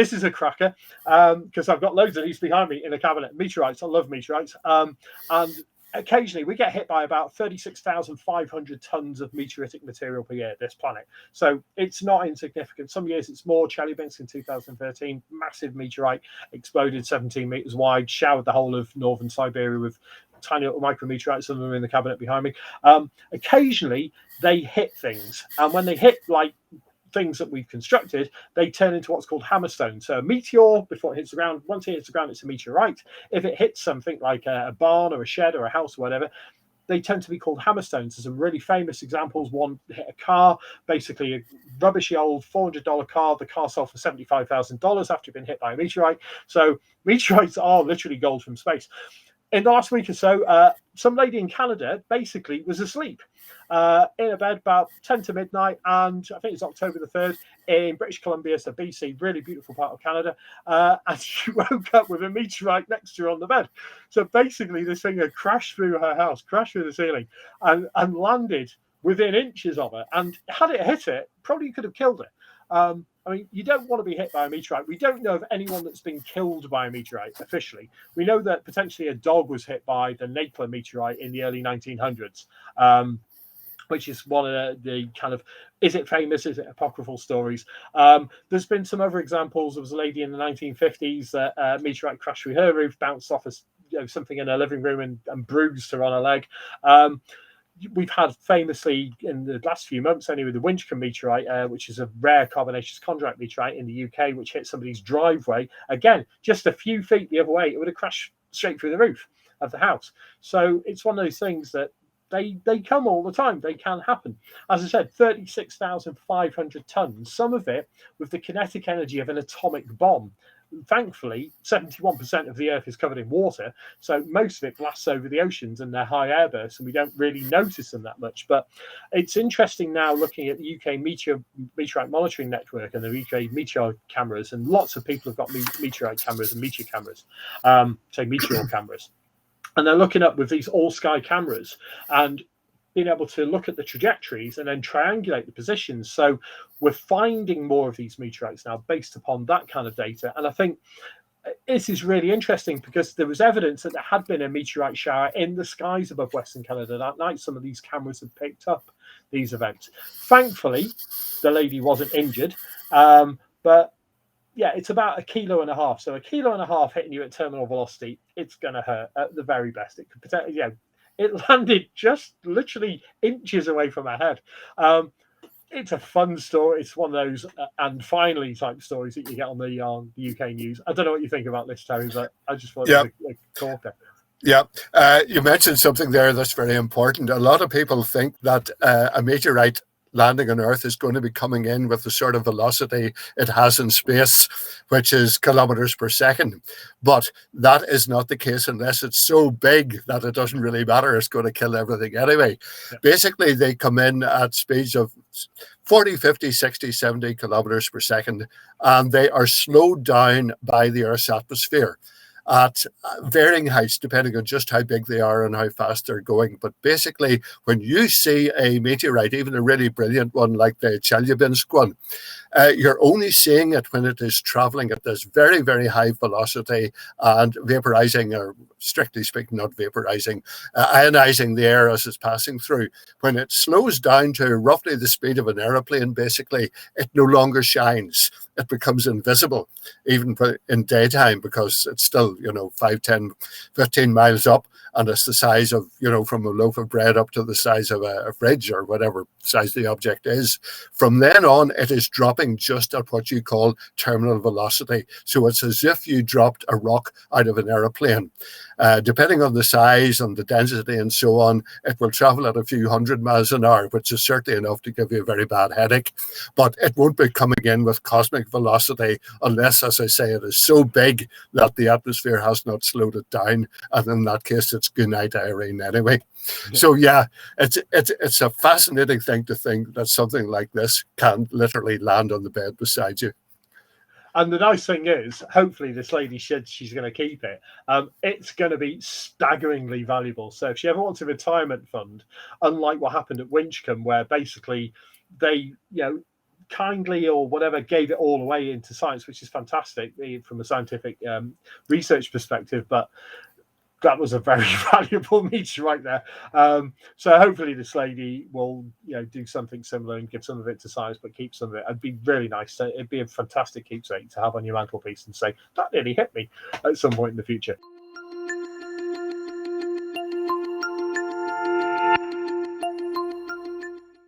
this is a cracker because I've got loads of these behind me in the cabinet. Meteorites. I love meteorites. And occasionally we get hit by about 36,500 tons of meteoritic material per year, this planet. So it's not insignificant. Some years it's more. Chelyabinsk in 2013, massive meteorite exploded 17 meters wide, showered the whole of northern Siberia with tiny little micrometeorites. Some of them are in the cabinet behind me. Occasionally they hit things. And when they hit like things that we've constructed, they turn into what's called hammerstones. So a meteor, before it hits the ground, once it hits the ground, it's a meteorite. If it hits something like a barn or a shed or a house or whatever, they tend to be called hammerstones. There's some really famous examples. One hit a car, basically a rubbishy old $400 car. The car sold for $75,000 after it'd been hit by a meteorite. So meteorites are literally gold from space. In the last week or so, some lady in Canada basically was asleep in a bed about 10 to midnight, and I think it's October the 3rd in British Columbia, so BC, really beautiful part of Canada, and she woke up with a meteorite next to her on the bed. So basically this thing had crashed through her house, crashed through the ceiling, and landed within inches of her, and had it hit it, probably could have killed her. I mean, you don't want to be hit by a meteorite. We don't know of anyone that's been killed by a meteorite officially. We know that potentially a dog was hit by the Naples meteorite in the early 1900s, which is one of the kind of, is it famous, is it apocryphal stories? There's been some other examples. There was a lady in the 1950s that a meteorite crashed through her roof, bounced off something in her living room and bruised her on her leg. We've had famously in the last few months anyway the Winchcombe meteorite, which is a rare carbonaceous chondrite meteorite in the UK, which hit somebody's driveway. Again, just a few feet the other way, it would have crashed straight through the roof of the house. So it's one of those things that they come all the time. They can happen. As I said, 36,500 tons, some of it with the kinetic energy of an atomic bomb. Thankfully, 71% of the Earth is covered in water, so most of it blasts over the oceans and they're high air bursts, and we don't really notice them that much. But it's interesting now looking at the UK Meteorite Monitoring Network and the UK meteor cameras, and lots of people have got meteorite cameras and meteor cameras, meteor cameras. And they're looking up with these all-sky cameras and being able to look at the trajectories and then triangulate the positions. So we're finding more of these meteorites now based upon that kind of data. And I think this is really interesting because there was evidence that there had been a meteorite shower in the skies above Western Canada that night. Some of these cameras had picked up these events. Thankfully, the lady wasn't injured, but yeah, it's about 1.5 kilos. So 1.5 kilos hitting you at terminal velocity, it's going to hurt at the very best. It could potentially, it landed just literally inches away from her head. It's a fun story. It's one of those and finally type stories that you get on the UK news. I don't know what you think about this, Terry, but I just thought it was a corker. Yeah, you mentioned something there that's very important. A lot of people think that a meteorite landing on Earth is going to be coming in with the sort of velocity it has in space, which is kilometers per second. But that is not the case unless it's so big that it doesn't really matter. It's going to kill everything anyway. Yeah. Basically, they come in at speeds of 40, 50, 60, 70 kilometers per second, and they are slowed down by the Earth's atmosphere at varying heights, depending on just how big they are and how fast they're going. But basically, when you see a meteorite, even a really brilliant one like the Chelyabinsk one, you're only seeing it when it is traveling at this very, very high velocity and vaporizing, or strictly speaking, not vaporizing, ionizing the air as it's passing through. When it slows down to roughly the speed of an aeroplane, basically, it no longer shines. It becomes invisible, even in daytime, because it's still, 5, 10, 15 miles up, and it's the size of, from a loaf of bread up to the size of a fridge or whatever size the object is. From then on, it is dropping just at what you call terminal velocity. So it's as if you dropped a rock out of an aeroplane. Depending on the size and the density and so on, it will travel at a few hundred miles an hour, which is certainly enough to give you a very bad headache. But it won't be coming in with cosmic velocity unless, as I say, it is so big that the atmosphere has not slowed it down. And in that case, it's goodnight Irene anyway. Yeah. So yeah, it's a fascinating thing to think that something like this can literally land on the bed beside you. And the nice thing is, hopefully this lady said she's going to keep it. It's going to be staggeringly valuable. So if she ever wants a retirement fund, unlike what happened at Winchcombe, where basically they, kindly or whatever gave it all away into science, which is fantastic from a scientific research perspective. But that was a very valuable meteorite there. So hopefully this lady will, do something similar and give some of it to science, but keep some of it. It'd be really nice. It'd be a fantastic keepsake to have on your mantelpiece and say, that nearly hit me at some point in the future.